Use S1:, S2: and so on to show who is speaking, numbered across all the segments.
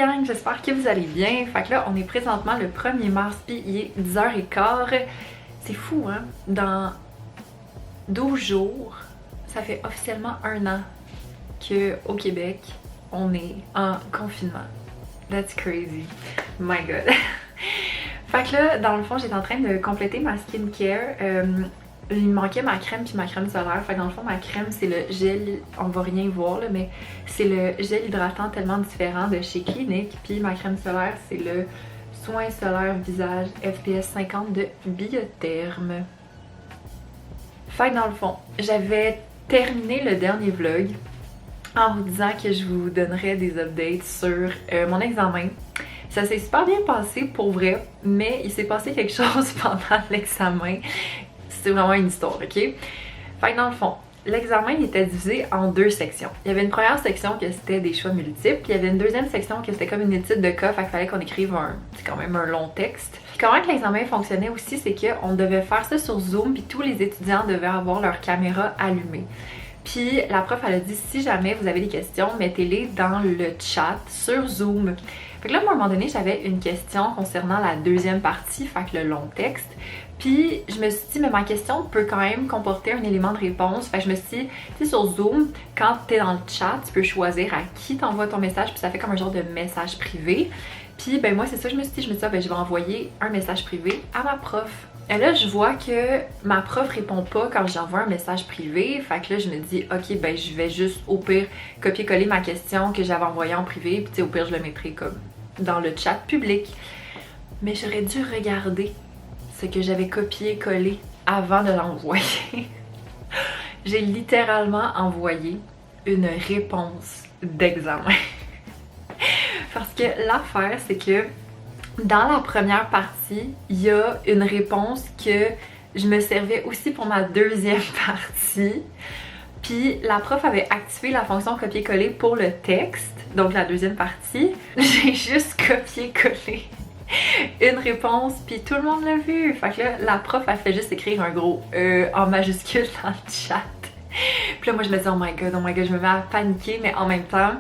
S1: gang, j'espère que vous allez bien. Fait que là, on est présentement le 1er mars, puis il est 10h15. C'est fou, hein? Dans 12 jours, ça fait officiellement 1 an qu'au Québec, on est en confinement. That's crazy. My God. Fait que là, dans le fond, j'étais en train de compléter ma skincare. Il me manquait ma crème puis ma crème solaire. Fait que dans le fond, ma crème, c'est le gel, on va rien voir là, mais c'est le gel hydratant tellement différent de chez Clinique. Puis ma crème solaire, c'est le soin solaire visage FPS 50 de Biotherme. Fait que dans le fond, j'avais terminé le dernier vlog en vous disant que je vous donnerais des updates sur mon examen. Ça s'est super bien passé pour vrai, mais il s'est passé quelque chose pendant l'examen. C'est vraiment une histoire, ok? Fait que dans le fond, l'examen était divisé en 2 sections. Il y avait une première section que c'était des choix multiples, puis il y avait une deuxième section que c'était comme une étude de cas, fait qu'il fallait qu'on écrive c'est quand même un long texte. Puis comment que l'examen fonctionnait aussi, c'est qu'on devait faire ça sur Zoom, puis tous les étudiants devaient avoir leur caméra allumée. Puis la prof, elle a dit, si jamais vous avez des questions, mettez-les dans le chat sur Zoom. Fait que là, à un moment donné, j'avais une question concernant la deuxième partie, fait que le long texte. Puis je me suis dit, mais ma question peut quand même comporter un élément de réponse. Fait que je me suis dit, tu sais, sur Zoom, quand t'es dans le chat, tu peux choisir à qui t'envoies ton message, puis ça fait comme un genre de message privé. Puis ben moi, c'est ça que je me suis dit, ben je vais envoyer un message privé à ma prof. Et là, je vois que ma prof répond pas quand j'envoie un message privé. Fait que là, je me dis, ok, ben je vais juste au pire copier-coller ma question que j'avais envoyée en privé. Puis tu sais, au pire, je le mettrai comme dans le chat public. Mais j'aurais dû regarder ce que j'avais copié-collé avant de l'envoyer. J'ai littéralement envoyé une réponse d'examen. Parce que l'affaire, c'est que dans la première partie, il y a une réponse que je me servais aussi pour ma deuxième partie. Puis la prof avait activé la fonction copier-coller pour le texte, donc la deuxième partie. J'ai juste copié-collé une réponse, puis tout le monde l'a vu. Fait que là, la prof a fait juste écrire un gros en majuscule dans le chat. Puis là, moi, je me dis, oh my god, je me mets à paniquer, mais en même temps,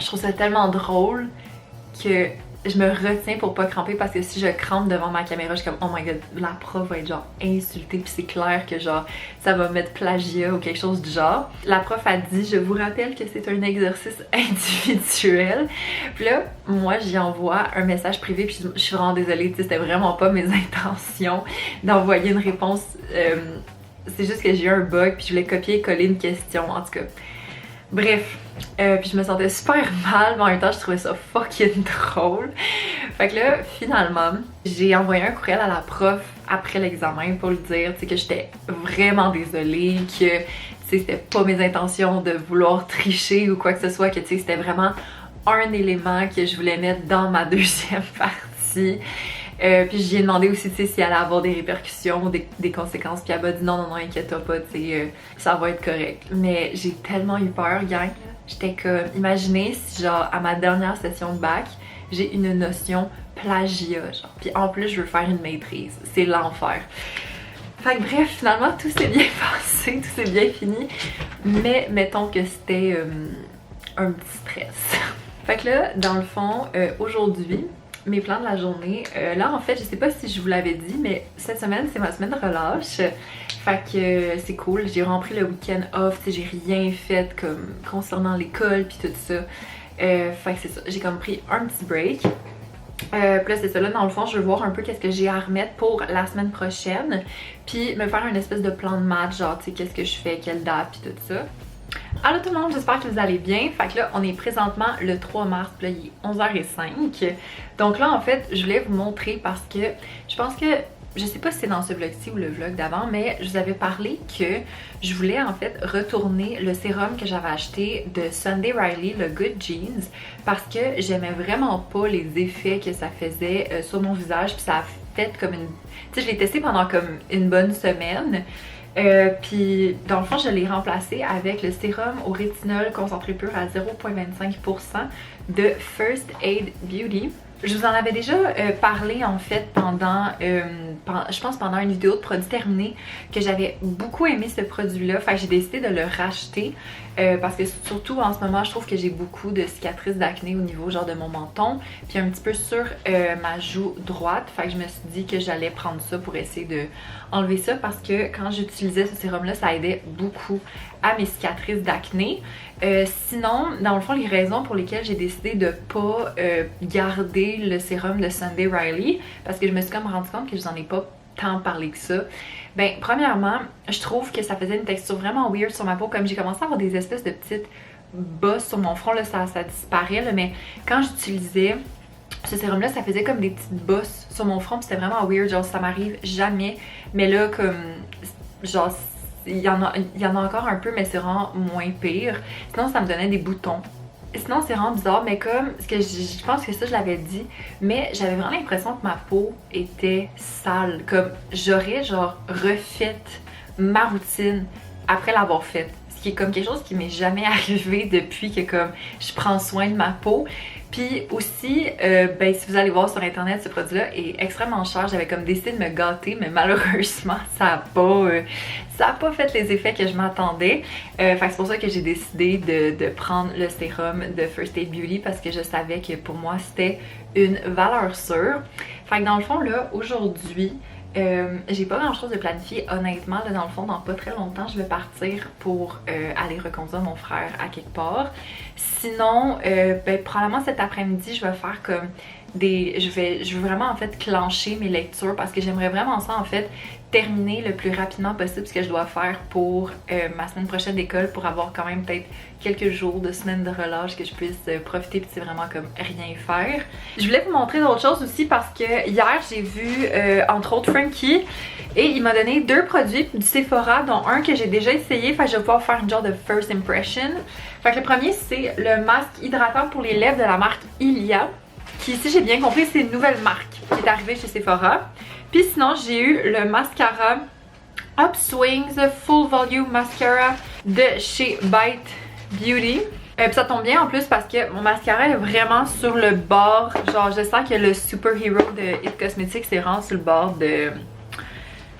S1: je trouve ça tellement drôle que je me retiens pour pas cramper, parce que si je crampe devant ma caméra, je suis comme oh my god, la prof va être genre insultée, puis c'est clair que genre ça va mettre plagiat ou quelque chose du genre. La prof a dit, je vous rappelle que c'est un exercice individuel. Puis là, moi j'y envoie un message privé, puis je suis vraiment désolée, tu sais, c'était vraiment pas mes intentions d'envoyer une réponse. C'est juste que j'ai eu un bug, puis je voulais copier et coller une question, en tout cas. Bref, puis je me sentais super mal, mais en même temps je trouvais ça fucking drôle. Fait que là, finalement, j'ai envoyé un courriel à la prof après l'examen pour lui dire, tu sais, que j'étais vraiment désolée, que, tu sais, c'était pas mes intentions de vouloir tricher ou quoi que ce soit, que, tu sais, c'était vraiment un élément que je voulais mettre dans ma deuxième partie. Puis j'y ai demandé aussi, tu sais, si elle allait avoir des répercussions, des conséquences, puis elle m'a dit non, inquiète-toi pas, tu sais, ça va être correct. Mais j'ai tellement eu peur, gang. J'étais comme, imaginez si genre à ma dernière session de bac, j'ai une notion plagiat, genre. Puis en plus, je veux faire une maîtrise. C'est l'enfer. Fait que bref, finalement, tout s'est bien passé, tout s'est bien fini. Mais mettons que c'était un petit stress. Fait que là, dans le fond, aujourd'hui, mes plans de la journée. Là, en fait, je sais pas si je vous l'avais dit, mais cette semaine, c'est ma semaine de relâche. Fait que c'est cool. J'ai rempli le week-end off. Tu sais, j'ai rien fait comme concernant l'école puis tout ça. Fait que c'est ça. J'ai comme pris un petit break. Puis là, c'est ça. Là, dans le fond, je veux voir un peu qu'est-ce que j'ai à remettre pour la semaine prochaine. Puis me faire une espèce de plan de match, genre, tu sais, qu'est-ce que je fais, quelle date, puis tout ça. Allô tout le monde, j'espère que vous allez bien. Fait que là, on est présentement le 3 mars, puis là, il est 11h05. Donc là, en fait, je voulais vous montrer parce que je pense que, je sais pas si c'est dans ce vlog-ci ou le vlog d'avant, mais je vous avais parlé que je voulais en fait retourner le sérum que j'avais acheté de Sunday Riley, le Good Jeans, parce que j'aimais vraiment pas les effets que ça faisait sur mon visage, puis ça a fait comme une... Tu sais, je l'ai testé pendant comme une bonne semaine. Puis dans le fond, je l'ai remplacé avec le sérum au rétinol concentré pur à 0,25% de First Aid Beauty. Je vous en avais déjà parlé en fait pendant, je pense pendant une vidéo de produit terminé, que j'avais beaucoup aimé ce produit-là. Fait que j'ai décidé de le racheter parce que surtout en ce moment, je trouve que j'ai beaucoup de cicatrices d'acné au niveau genre de mon menton, puis un petit peu sur ma joue droite. Fait que je me suis dit que j'allais prendre ça pour essayer de enlever ça parce que quand j'utilisais ce sérum-là, ça aidait beaucoup à mes cicatrices d'acné. Sinon, dans le fond, les raisons pour lesquelles j'ai décidé de pas garder le sérum de Sunday Riley, parce que je me suis comme rendu compte que je vous en ai pas tant parlé que ça. Ben, premièrement, je trouve que ça faisait une texture vraiment weird sur ma peau, comme j'ai commencé à avoir des espèces de petites bosses sur mon front, là, ça disparaît, là, mais quand j'utilisais ce sérum là, ça faisait comme des petites bosses sur mon front, puis c'était vraiment weird, genre ça m'arrive jamais, mais là comme genre il y en a encore un peu, mais c'est vraiment moins pire. Sinon ça me donnait des boutons. Sinon c'est vraiment bizarre, mais comme ce que je pense que ça je l'avais dit, mais j'avais vraiment l'impression que ma peau était sale, comme j'aurais genre refait ma routine après l'avoir faite, ce qui est comme quelque chose qui m'est jamais arrivé depuis que comme je prends soin de ma peau. Puis aussi, ben, si vous allez voir sur internet, ce produit-là est extrêmement cher. J'avais comme décidé de me gâter, mais malheureusement, ça a pas fait les effets que je m'attendais. Fait que c'est pour ça que j'ai décidé de prendre le sérum de First Aid Beauty parce que je savais que pour moi, c'était une valeur sûre. Fait que dans le fond, là, aujourd'hui, j'ai pas grand chose de planifié honnêtement, là dans le fond dans pas très longtemps je vais partir pour aller reconduire mon frère à quelque part. Sinon ben, probablement cet après-midi je vais faire comme je veux vraiment en fait clencher mes lectures parce que j'aimerais vraiment ça en fait terminer le plus rapidement possible ce que je dois faire pour ma semaine prochaine d'école pour avoir quand même peut-être quelques jours de semaine de relâche que je puisse profiter puis c'est vraiment comme rien faire. Je voulais vous montrer d'autres choses aussi parce que hier j'ai vu entre autres Frankie et il m'a donné 2 produits du Sephora dont un que j'ai déjà essayé, fait que je vais pouvoir faire une genre de first impression. Fait que le premier c'est le masque hydratant pour les lèvres de la marque Ilia qui, si j'ai bien compris, c'est une nouvelle marque qui est arrivée chez Sephora. Puis sinon, j'ai eu le mascara Upswings Full Volume Mascara de chez Bite Beauty. Puis ça tombe bien en plus parce que mon mascara est vraiment sur le bord. Genre, je sens que le Superhero de It Cosmetics c'est vraiment sur le bord de...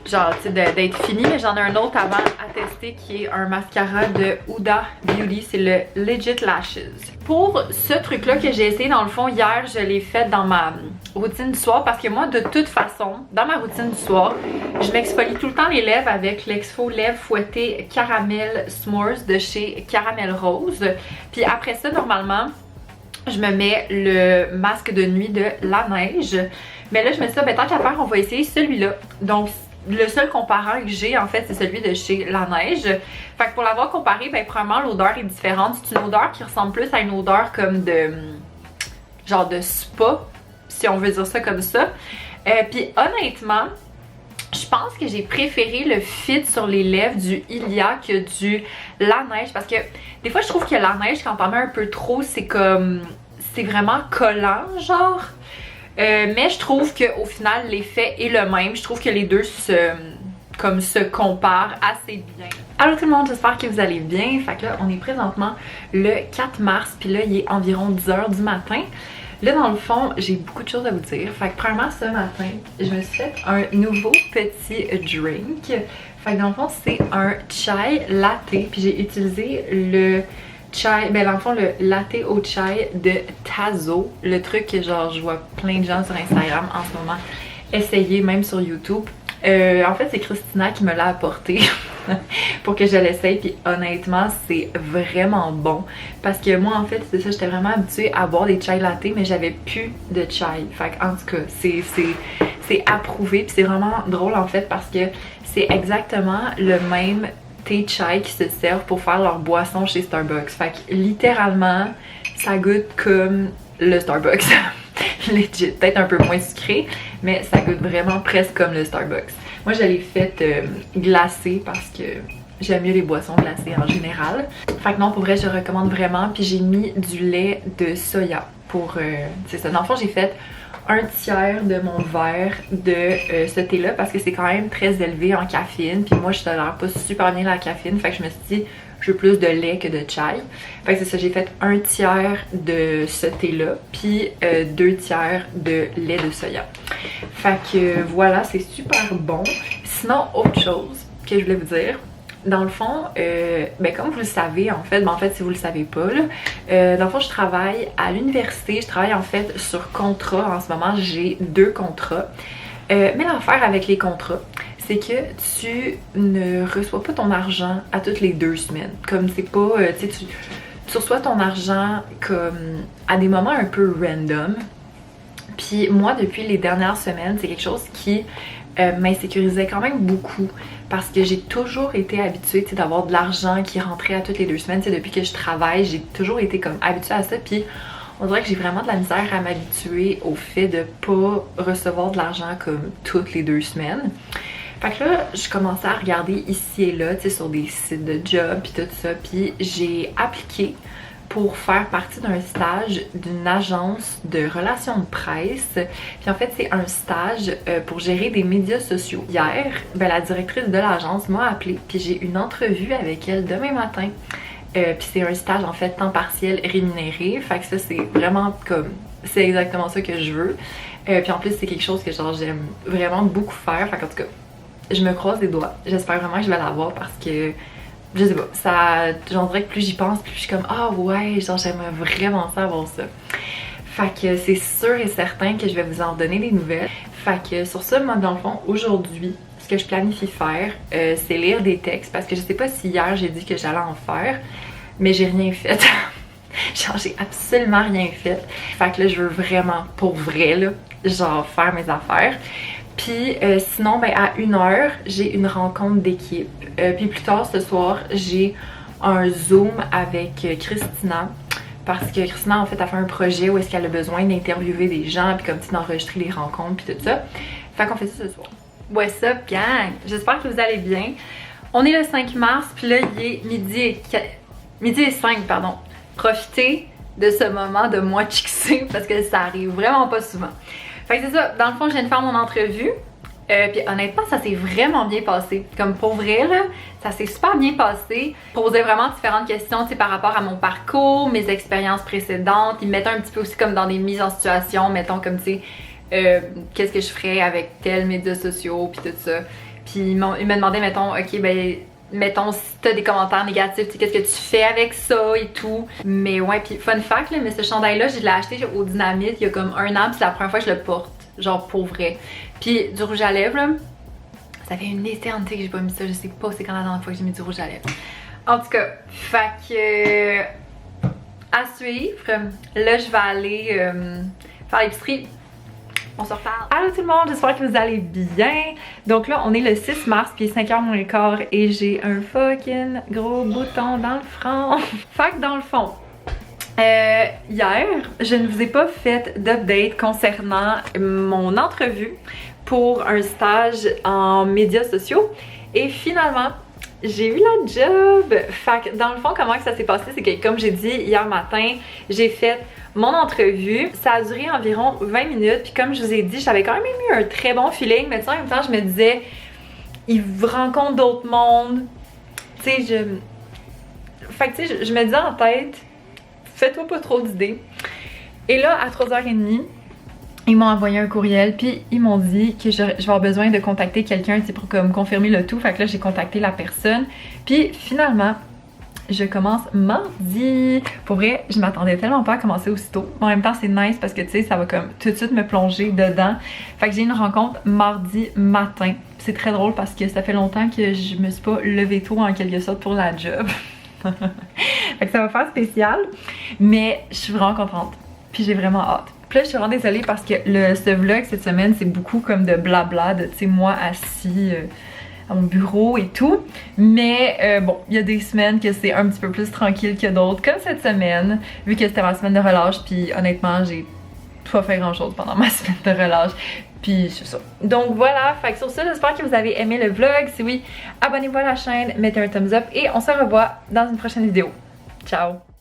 S1: genre, tu sais, d'être fini. Mais j'en ai un autre avant à tester qui est un mascara de Huda Beauty. C'est le Legit Lashes. Pour ce truc-là que j'ai essayé, dans le fond, hier, je l'ai fait dans ma routine du soir parce que moi, de toute façon, dans ma routine du soir, je m'exfolie tout le temps les lèvres avec l'Exfo Lèvres Fouettées Caramel S'mores de chez Caramel Rose. Puis après ça, normalement, je me mets le masque de nuit de La Neige. Mais là, je me suis dit, ben, tant qu'à faire, on va essayer celui-là. Donc, le seul comparant que j'ai en fait c'est celui de chez La Neige. Fait que pour l'avoir comparé, ben premièrement l'odeur est différente. C'est une odeur qui ressemble plus à une odeur comme de genre de spa, si on veut dire ça comme ça. Puis honnêtement, je pense que j'ai préféré le fit sur les lèvres du Ilia que du La Neige parce que des fois je trouve que La Neige quand on en met un peu trop c'est comme c'est vraiment collant genre. Mais je trouve qu'au final l'effet est le même. Je trouve que les deux se comparent assez bien. Allô tout le monde, j'espère que vous allez bien. Fait que là on est présentement le 4 mars puis là il est environ 10h du matin. Là dans le fond j'ai beaucoup de choses à vous dire. Fait que premièrement ce matin je me suis fait un nouveau petit drink. Fait que dans le fond c'est un chai latte puis j'ai utilisé le chai, ben dans le fond le latte au chai de Tazo, le truc que genre je vois plein de gens sur Instagram en ce moment essayer, même sur YouTube. En fait c'est Christina qui me l'a apporté pour que je l'essaye puis honnêtement c'est vraiment bon parce que moi en fait c'est ça, j'étais vraiment habituée à boire des chai latte mais j'avais plus de chai. Fait en tout cas c'est approuvé puis c'est vraiment drôle en fait parce que c'est exactement le même thé chai qui se servent pour faire leur boisson chez Starbucks. Fait que littéralement, ça goûte comme le Starbucks. Legit. Peut-être un peu moins sucré, mais ça goûte vraiment presque comme le Starbucks. Moi, je l'ai faite glacée parce que j'aime mieux les boissons glacées en général. Fait que non, pour vrai, je recommande vraiment. Puis j'ai mis du lait de soya pour... c'est ça. Dans le fond, j'ai fait un tiers de mon verre de ce thé là parce que c'est quand même très élevé en caféine puis moi je tolère pas super bien la caféine, fait que je me suis dit je veux plus de lait que de chai. Fait que c'est ça, j'ai fait 1/3 de ce thé-là, puis 2/3 de lait de soya. Fait que voilà, c'est super bon. Sinon, autre chose que je voulais vous dire, dans le fond, comme vous le savez en fait, si vous le savez pas, là, dans le fond je travaille à l'université, je travaille en fait sur contrat en ce moment, j'ai 2 contrats. Mais l'affaire avec les contrats, c'est que tu ne reçois pas ton argent à toutes les 2 semaines. Comme c'est pas, tu reçois ton argent comme à des moments un peu random. Puis moi, depuis les dernières semaines, c'est quelque chose qui m'insécurisait quand même beaucoup parce que j'ai toujours été habituée d'avoir de l'argent qui rentrait à toutes les 2 semaines. Depuis que je travaille, j'ai toujours été comme habituée à ça. Puis on dirait que j'ai vraiment de la misère à m'habituer au fait de pas recevoir de l'argent comme toutes les 2 semaines. Fait que là, je commençais à regarder ici et là, sur des sites de job puis tout ça, puis j'ai appliqué pour faire partie d'un stage d'une agence de relations de presse. Puis en fait, c'est un stage pour gérer des médias sociaux. Hier, la directrice de l'agence m'a appelée, puis j'ai une entrevue avec elle demain matin. Puis c'est un stage en fait temps partiel rémunéré. Fait que ça, c'est vraiment comme... c'est exactement ça que je veux. Puis en plus, c'est quelque chose que genre j'aime vraiment beaucoup faire. Fait qu'en tout cas, je me croise les doigts. J'espère vraiment que je vais l'avoir parce que je sais pas, ça, j'en dirais que plus j'y pense, plus je suis comme ah ouais, genre j'aimerais vraiment ça avoir ça. Fait que c'est sûr et certain que je vais vous en donner des nouvelles. Fait que sur ça, moi dans le fond, aujourd'hui, ce que je planifie faire, c'est lire des textes parce que je sais pas si hier j'ai dit que j'allais en faire, mais j'ai rien fait. Genre j'ai absolument rien fait. Fait que là je veux vraiment, pour vrai là, genre faire mes affaires. Puis sinon, à 1h, j'ai une rencontre d'équipe. Puis plus tard ce soir, j'ai un Zoom avec Christina. Parce que Christina, en fait, a fait un projet où est-ce qu'elle a besoin d'interviewer des gens, puis comme d'enregistrer les rencontres, puis tout ça. Fait qu'on fait ça ce soir. What's up, gang? J'espère que vous allez bien. On est le 5 mars, puis là, il est midi et 5, pardon. Profitez de ce moment de moi chixée, parce que ça arrive vraiment pas souvent. Fait que c'est ça, dans le fond, je viens de faire mon entrevue. Puis honnêtement, ça s'est vraiment bien passé. Comme pour vrai, là, ça s'est super bien passé. Je posais vraiment différentes questions par rapport à mon parcours, mes expériences précédentes. Ils me mettaient un petit peu aussi comme dans des mises en situation, mettons comme tu sais, qu'est-ce que je ferais avec tels médias sociaux, puis tout ça. Puis ils me demandaient, mettons, ok, mettons si t'as des commentaires négatifs, qu'est-ce que tu fais avec ça et tout. Mais ouais, puis fun fact, là, mais ce chandail-là, je l'ai acheté au Dynamite il y a comme 1 an, puis c'est la première fois que je le porte. Genre pour vrai. Puis du rouge à lèvres, là, ça fait une éternité que j'ai pas mis ça. Je sais pas c'est quand la dernière fois que j'ai mis du rouge à lèvres. En tout cas, fait que à suivre. Là, je vais aller faire l'épicerie. On se reparle. Allô tout le monde, j'espère que vous allez bien. Donc là, on est le 6 mars, puis 5h moins le quart, et j'ai un fucking gros bouton dans le front. Fait que dans le fond, hier, je ne vous ai pas fait d'update concernant mon entrevue pour un stage en médias sociaux. Et finalement, j'ai eu la job. Fait que dans le fond, comment que ça s'est passé, c'est que comme j'ai dit hier matin, j'ai fait mon entrevue. Ça a duré environ 20 minutes. Puis comme je vous ai dit, j'avais quand même eu un très bon feeling. Mais tu sais, en même temps, je me disais, ils rencontrent d'autres mondes. Tu sais, fait que tu sais, je me disais en tête, fais-toi pas trop d'idées. Et là, à 3h30, ils m'ont envoyé un courriel, puis ils m'ont dit que je vais avoir besoin de contacter quelqu'un pour comme confirmer le tout. Fait que là, j'ai contacté la personne. Puis finalement, je commence mardi. Pour vrai, je m'attendais tellement pas à commencer aussitôt. En même temps, c'est nice parce que tu sais, ça va comme tout de suite me plonger dedans. Fait que j'ai une rencontre mardi matin. C'est très drôle parce que ça fait longtemps que je me suis pas levée tôt en quelque sorte pour la job. Fait que ça va faire spécial, mais je suis vraiment contente, puis j'ai vraiment hâte. Puis là je suis vraiment désolée parce que ce vlog cette semaine c'est beaucoup comme de blabla, de tu sais moi assis à mon bureau et tout, mais bon, il y a des semaines que c'est un petit peu plus tranquille que d'autres, comme cette semaine, vu que c'était ma semaine de relâche, puis honnêtement j'ai pas fait grand chose pendant ma semaine de relâche. Puis c'est ça. Donc voilà, fait que sur ça, j'espère que vous avez aimé le vlog. Si oui, abonnez-vous à la chaîne, mettez un thumbs up et on se revoit dans une prochaine vidéo. Ciao!